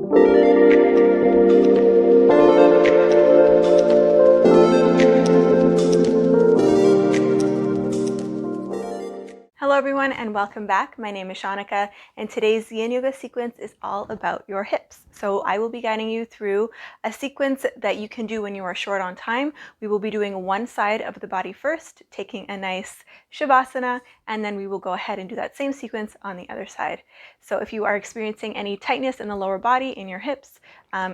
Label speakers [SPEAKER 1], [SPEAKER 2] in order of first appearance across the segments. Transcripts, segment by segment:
[SPEAKER 1] Hello everyone and welcome back. My name is Shaunneka and today's Yin Yoga sequence is all about your hips. So I will be guiding you through a sequence that you can do when you are short on time. We will be doing one side of the body first, taking a nice shavasana, and then we will go ahead and do that same sequence on the other side. So if you are experiencing any tightness in the lower body, in your hips,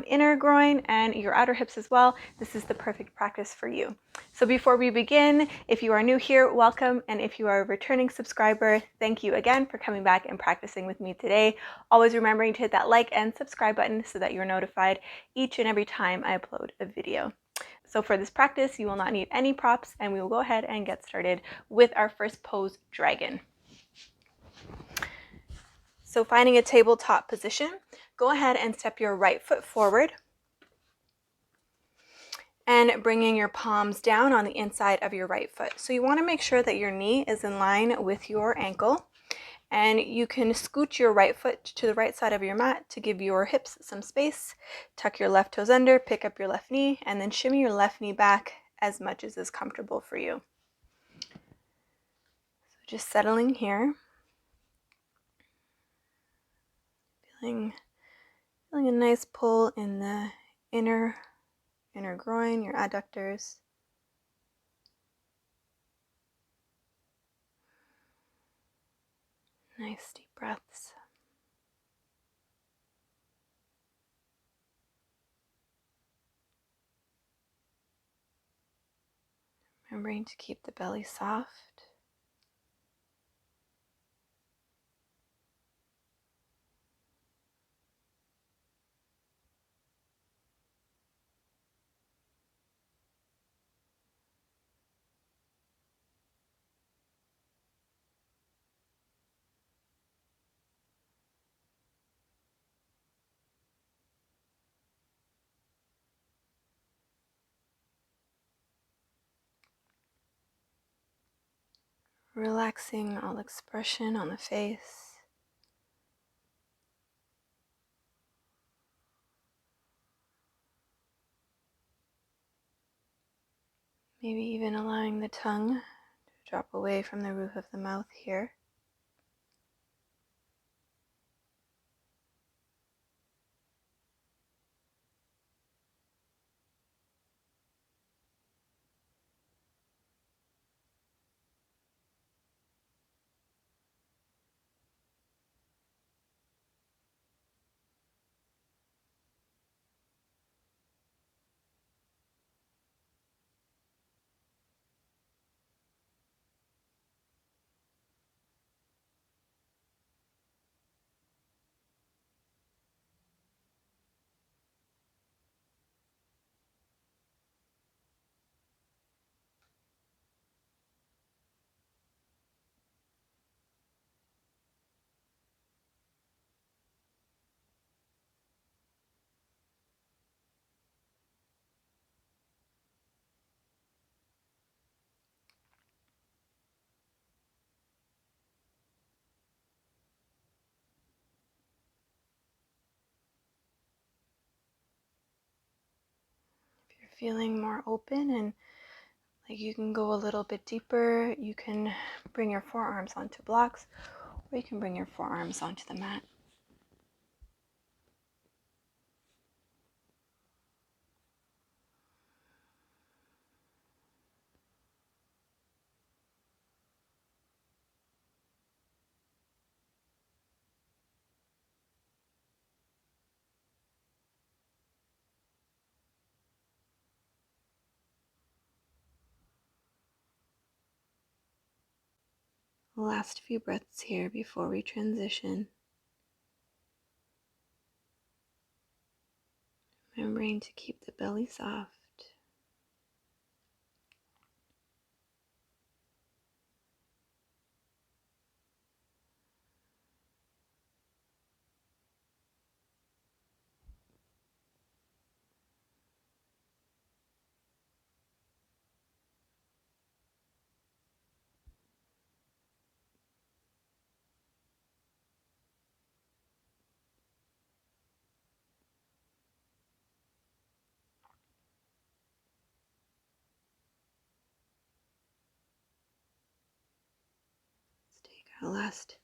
[SPEAKER 1] inner groin, and your outer hips as well, this is the perfect practice for you. So before we begin, if you are new here, welcome. And if you are a returning subscriber, thank you again for coming back and practicing with me today. Always remembering to hit that like and subscribe button so that you're notified each and every time I upload a video. So for this practice, you will not need any props, and we will go ahead and get started with our first pose, dragon. So finding a tabletop position, go ahead and step your right foot forward and bringing your palms down on the inside of your right foot. So you want to make sure that your knee is in line with your ankle, and you can scoot your right foot to the right side of your mat to give your hips some space. Tuck your left toes under, pick up your left knee, and then shimmy your left knee back as much as is comfortable for you. So just settling here, feeling a nice pull in the inner groin, your adductors. Nice deep breaths. Remembering to keep the belly soft. Relaxing all expression on the face. Maybe even allowing the tongue to drop away from the roof of the mouth here. If you're feeling more open and like you can go a little bit deeper, you can bring your forearms onto blocks, or you can bring your forearms onto the mat. Last few breaths here before we transition. Remembering to keep the belly soft. Our last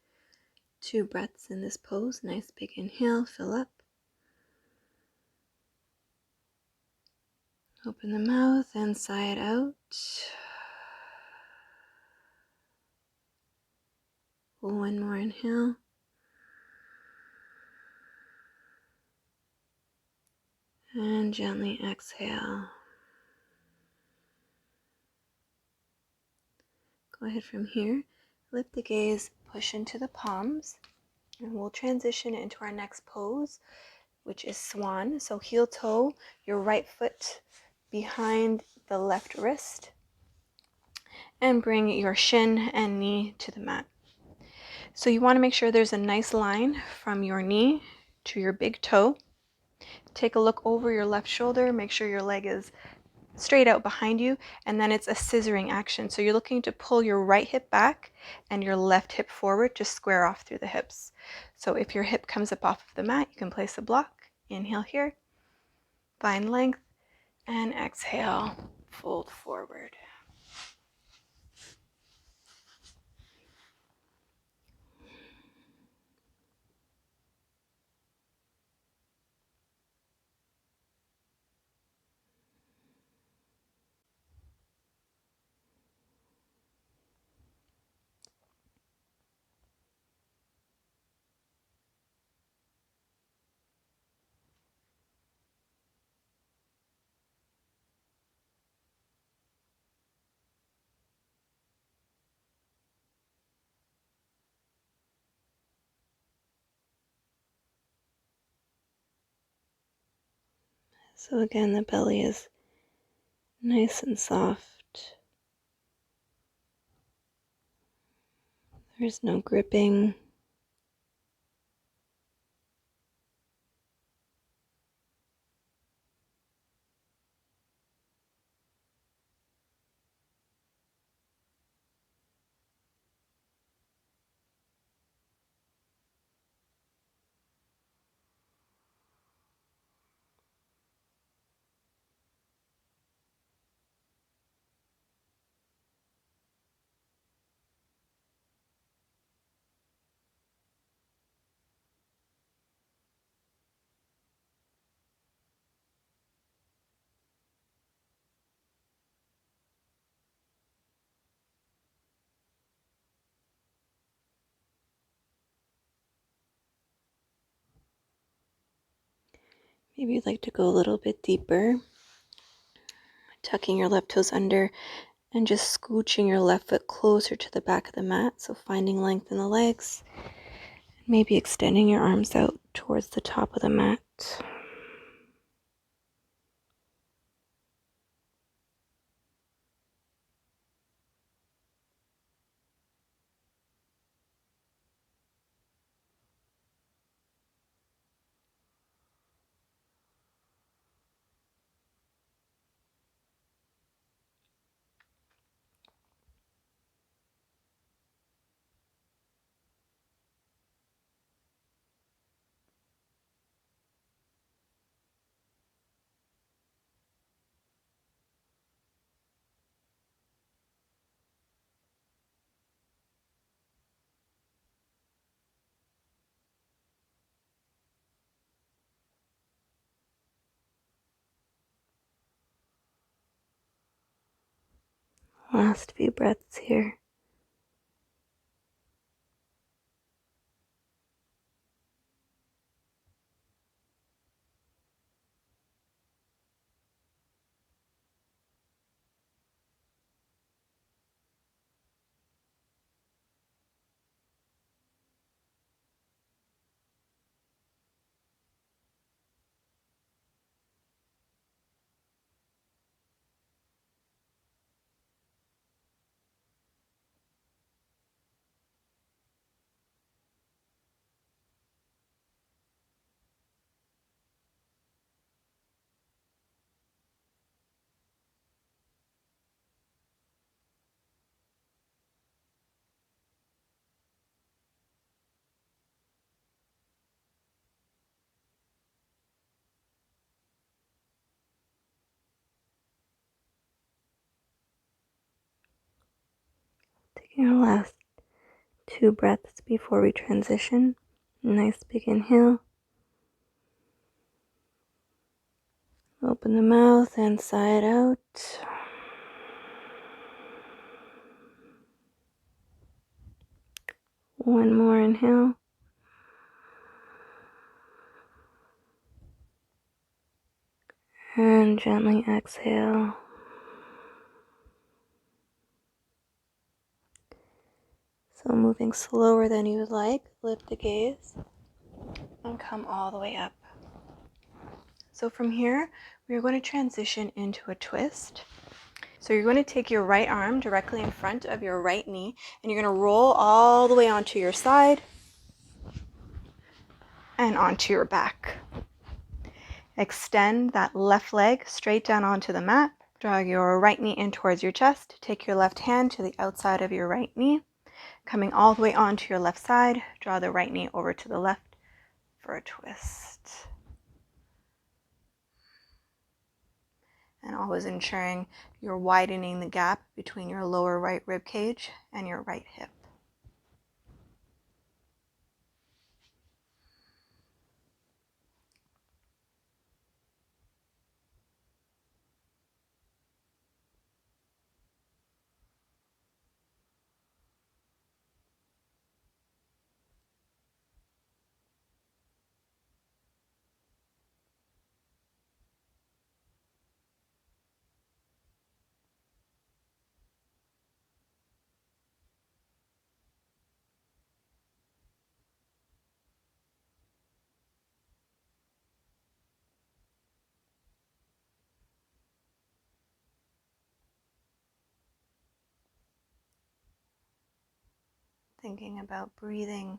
[SPEAKER 1] 2 breaths in this pose. Nice big inhale, fill up. Open the mouth and sigh it out. One more inhale. And gently exhale. Go ahead from here. Lift the gaze, push into the palms, and we'll transition into our next pose, which is swan. So heel toe, your right foot behind the left wrist, and bring your shin and knee to the mat. So you want to make sure there's a nice line from your knee to your big toe. Take a look over your left shoulder, make sure your leg is straight out behind you, and then it's a scissoring action. So you're looking to pull your right hip back and your left hip forward to square off through the hips. So if your hip comes up off of the mat, you can place a block. Inhale here, find length, and exhale, fold forward. So again, the belly is nice and soft. There's no gripping. Maybe you'd like to go a little bit deeper, tucking your left toes under and just scooching your left foot closer to the back of the mat. So finding length in the legs, maybe extending your arms out towards the top of the mat. Last few breaths here. Taking our last 2 breaths before we transition. Nice big inhale. Open the mouth and sigh it out. One more inhale. And gently exhale. So moving slower than you would like, lift the gaze and come all the way up. So from here, we are going to transition into a twist. So you're going to take your right arm directly in front of your right knee, and you're going to roll all the way onto your side and onto your back. Extend that left leg straight down onto the mat. Draw your right knee in towards your chest. Take your left hand to the outside of your right knee. Coming all the way onto your left side, draw the right knee over to the left for a twist. And always ensuring you're widening the gap between your lower right rib cage and your right hip. Thinking about breathing,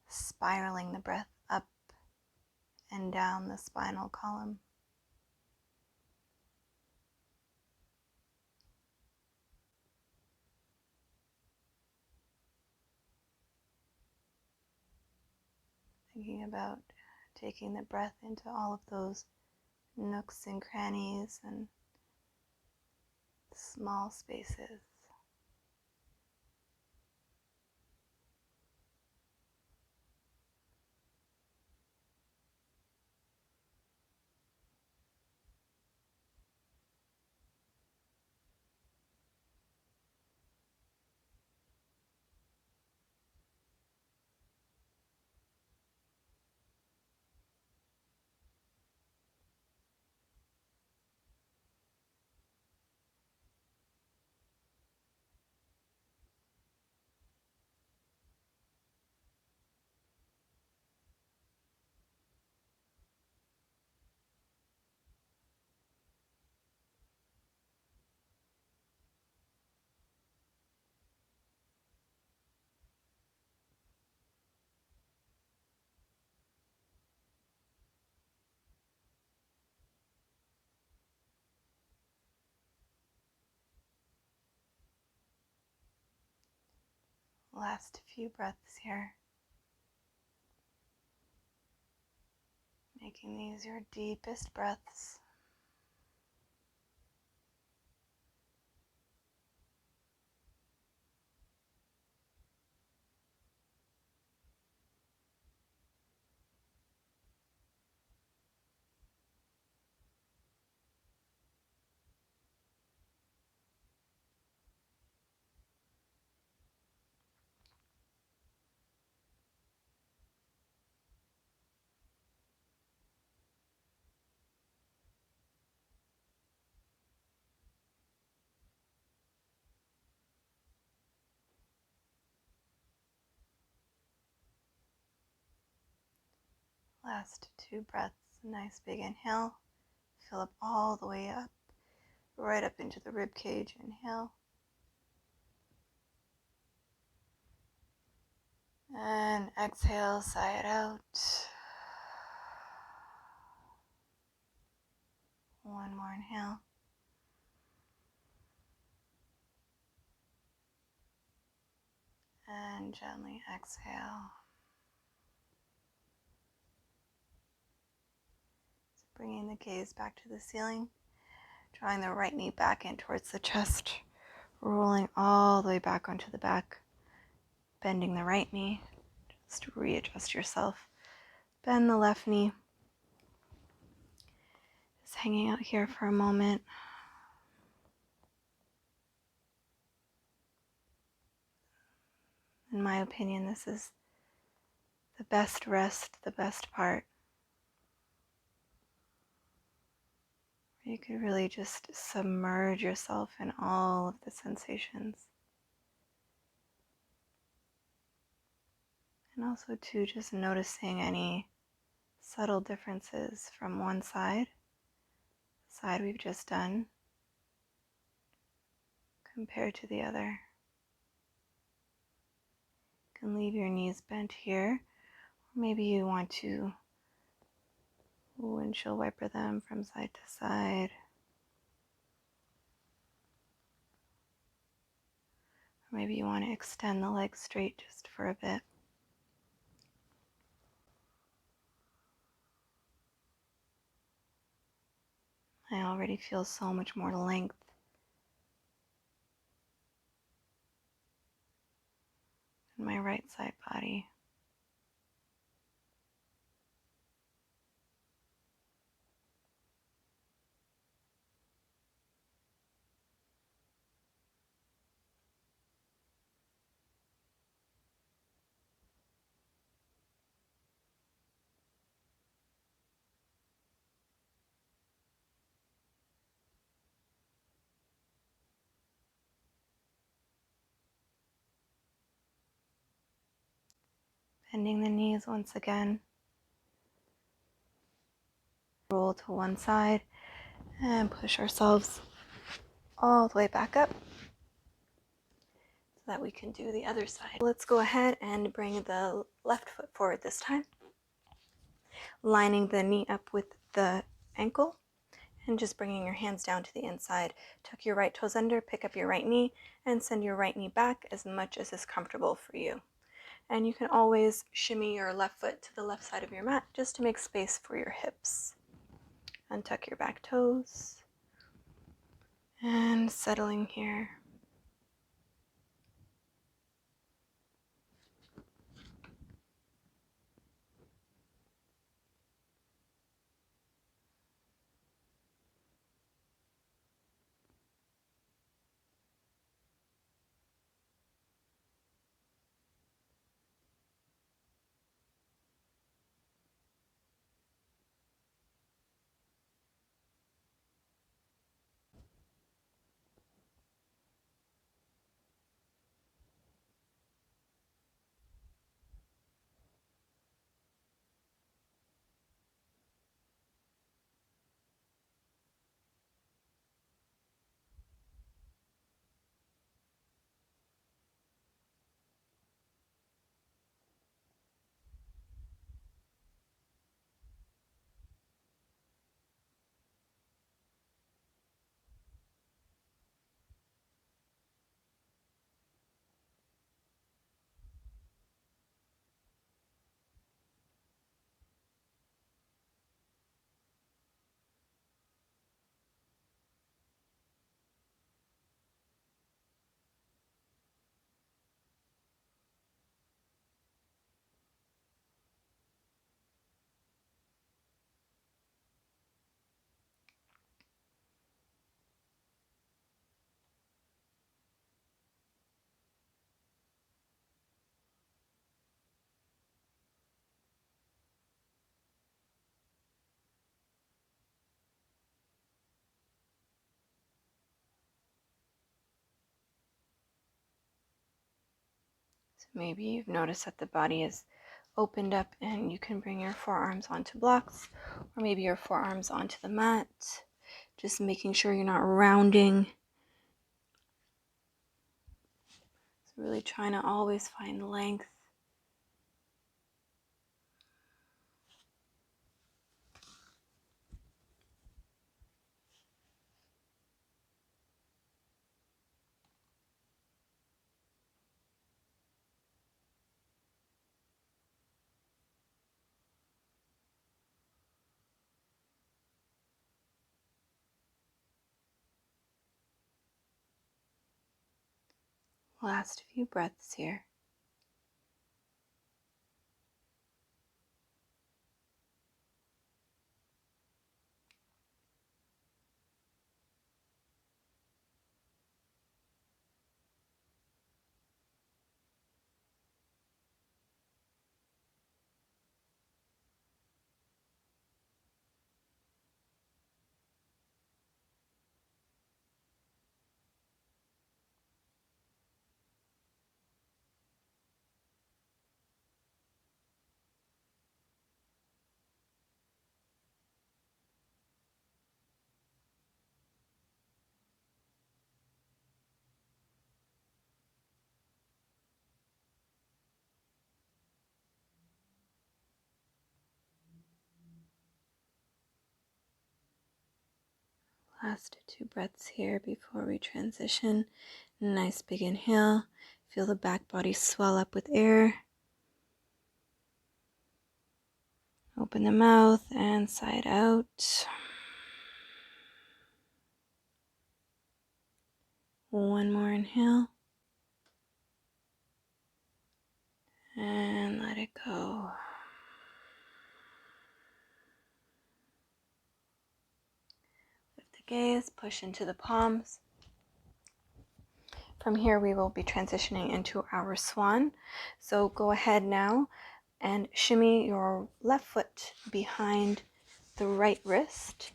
[SPEAKER 1] spiraling the breath up and down the spinal column. Thinking about taking the breath into all of those nooks and crannies and small spaces. Last few breaths here. Making these your deepest breaths. Last 2 breaths. Nice big inhale. Fill up all the way up, right up into the rib cage. Inhale. And exhale, sigh it out. One more inhale. And gently exhale. So bringing the gaze back to the ceiling, drawing the right knee back in towards the chest, rolling all the way back onto the back. bending the right knee. Just readjust yourself. Bend the left knee. Just hanging out here for a moment. In my opinion, this is the best rest, the best part. You could really just submerge yourself in all of the sensations. And also too, just noticing any subtle differences from one side, the side we've just done, compared to the other. You can leave your knees bent here, or maybe you want to windshield wiper them from side to side. Or maybe you want to extend the legs straight just for a bit. I already feel so much more length in my right side body. Bending the knees once again. Roll to one side and push ourselves all the way back up so that we can do the other side. Let's go ahead and bring the left foot forward this time, lining the knee up with the ankle and just bringing your hands down to the inside. Tuck your right toes under, pick up your right knee, and send your right knee back as much as is comfortable for you. And you can always shimmy your left foot to the left side of your mat just to make space for your hips. Untuck your back toes and settling here. So maybe you've noticed that the body is opened up and you can bring your forearms onto blocks, or maybe your forearms onto the mat. Just making sure you're not rounding. So really trying to always find length. Last few breaths here. Last 2 breaths here before we transition. Nice big inhale. Feel the back body swell up with air. Open the mouth and side out. One more inhale. And let it go. Lift the gaze, push into the palms. From here, we will be transitioning into our swan. So go ahead now and shimmy your left foot behind the right wrist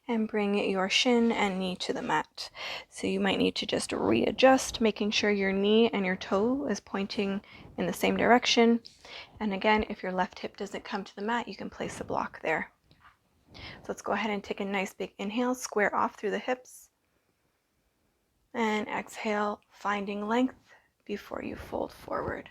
[SPEAKER 1] and bring your shin and knee to the mat. So you might need to just readjust, making sure your knee and your toe is pointing in the same direction. And again, if your left hip doesn't come to the mat, you can place a block there. So let's go ahead and take a nice big inhale, square off through the hips. And exhale, finding length before you fold forward.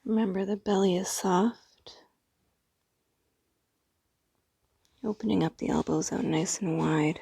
[SPEAKER 1] Remember, the belly is soft. Opening up the elbows out nice and wide.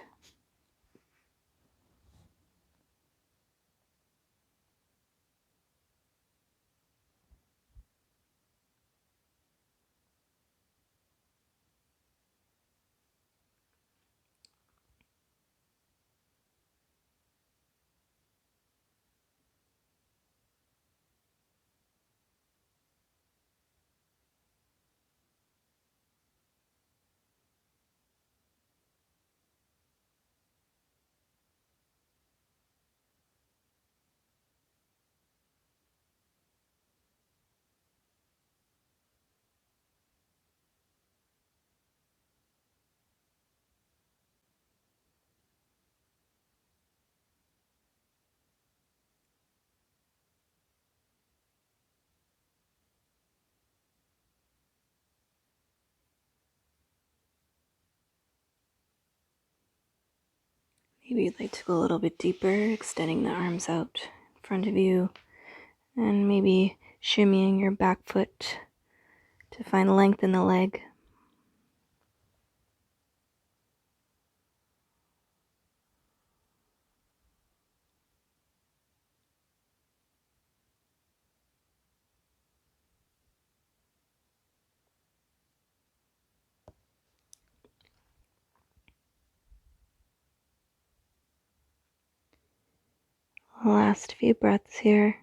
[SPEAKER 1] Maybe you'd like to go a little bit deeper, extending the arms out in front of you, and maybe shimmying your back foot to find length in the leg. Last few breaths here.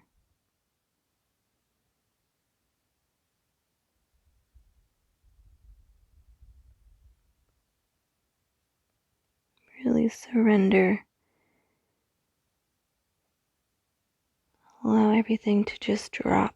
[SPEAKER 1] Really surrender. Allow everything to just drop.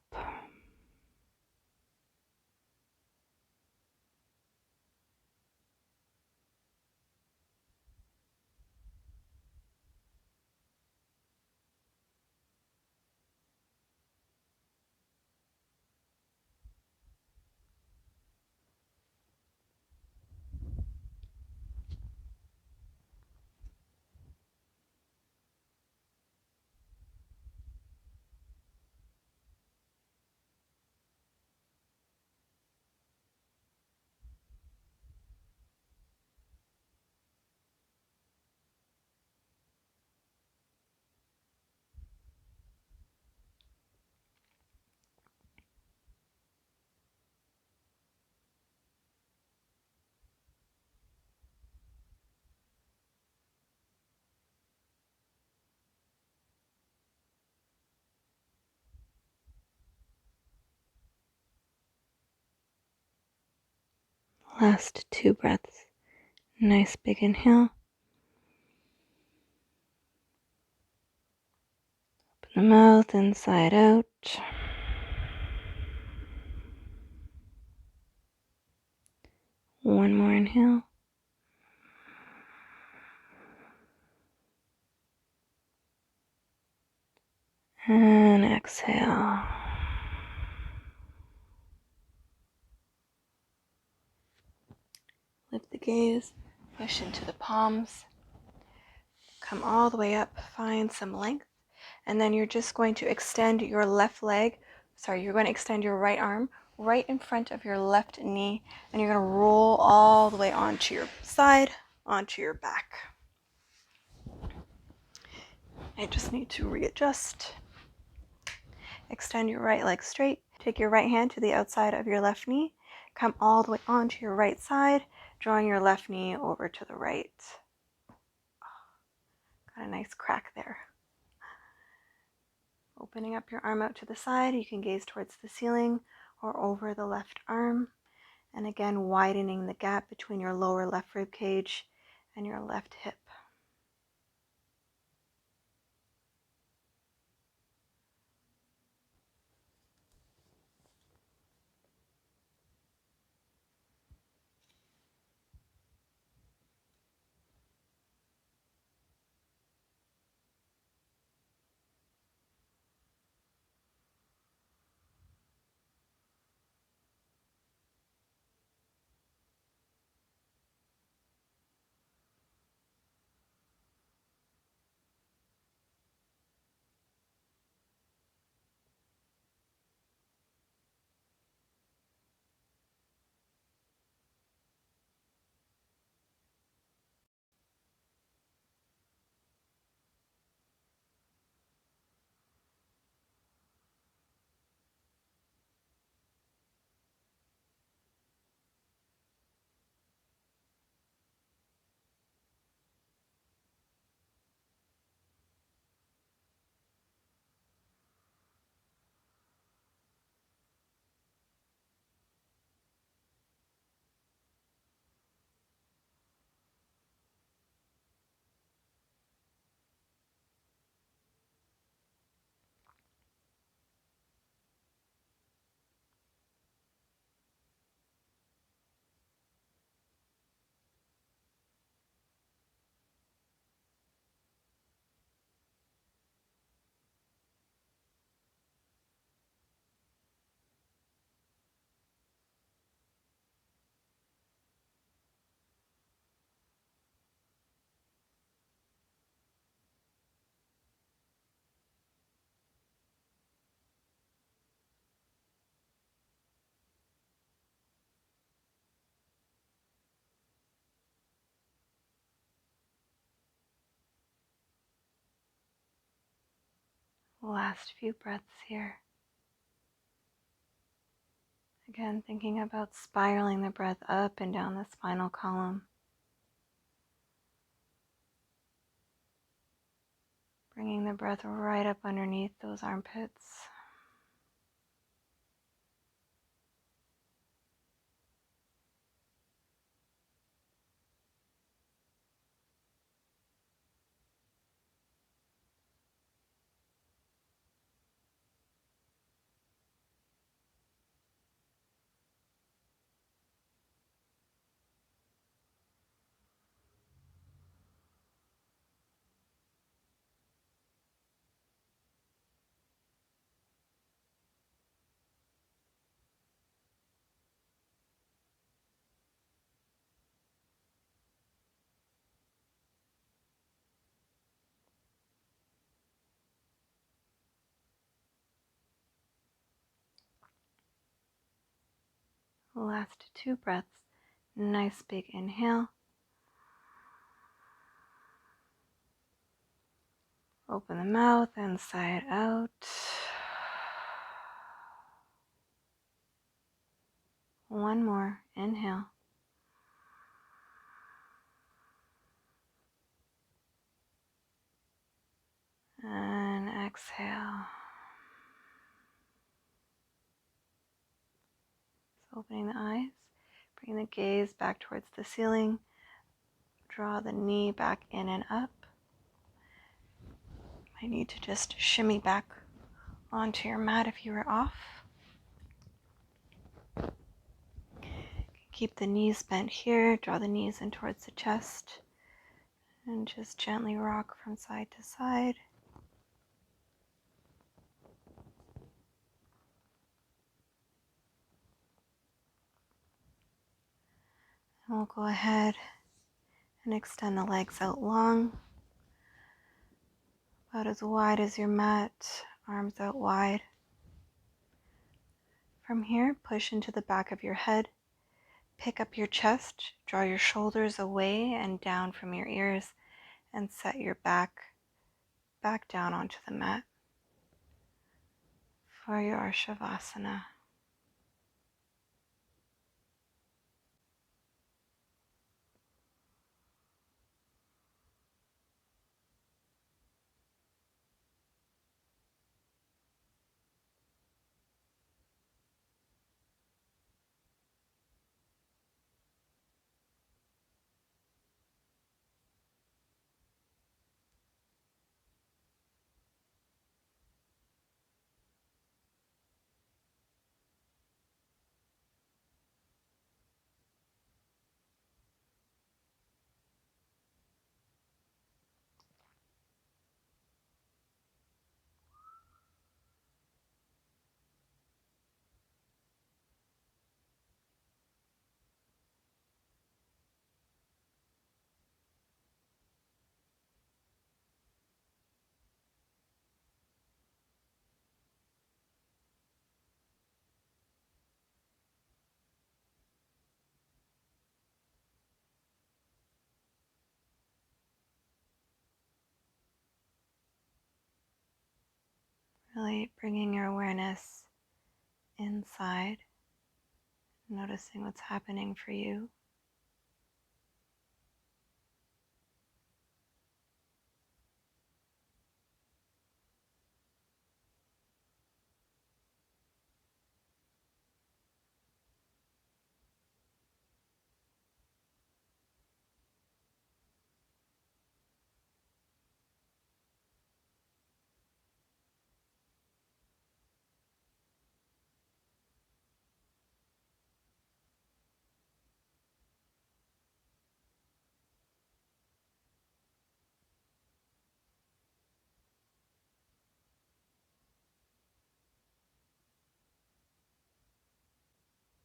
[SPEAKER 1] Last 2 breaths. Nice big inhale. Open the mouth inside out. One more inhale. And exhale. Lift the gaze, push into the palms. Come all the way up, find some length. And then you're just going to extend your left leg. You're going to extend your right arm right in front of your left knee. And you're going to roll all the way onto your side, onto your back. I just need to readjust. Extend your right leg straight. Take your right hand to the outside of your left knee. Come all the way onto your right side, drawing your left knee over to the right. Got a nice crack there. Opening up your arm out to the side, you can gaze towards the ceiling or over the left arm. And again, widening the gap between your lower left rib cage and your left hip. Last few breaths here. Again, thinking about spiraling the breath up and down the spinal column. Bringing the breath right up underneath those armpits. Last 2 breaths. Nice big inhale. Open the mouth inside out. One more. Inhale. And exhale. So opening the eyes. Bring the gaze back towards the ceiling. Draw the knee back in and up. I need to just shimmy back onto your mat if you were off. Keep the knees bent here. Draw the knees in towards the chest. And just gently rock from side to side. And we'll go ahead and extend the legs out long, about as wide as your mat, arms out wide. From here, push into the back of your head, pick up your chest, draw your shoulders away and down from your ears, and set your back down onto the mat for your shavasana. Really bringing your awareness inside, noticing what's happening for you.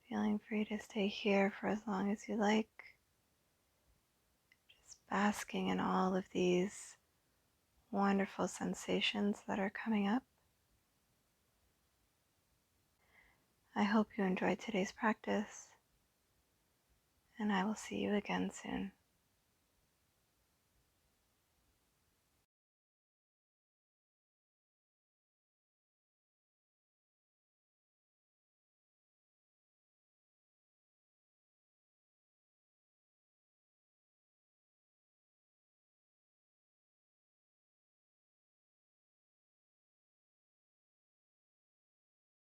[SPEAKER 1] Feeling free to stay here for as long as you like. Just basking in all of these wonderful sensations that are coming up. I hope you enjoyed today's practice, and I will see you again soon.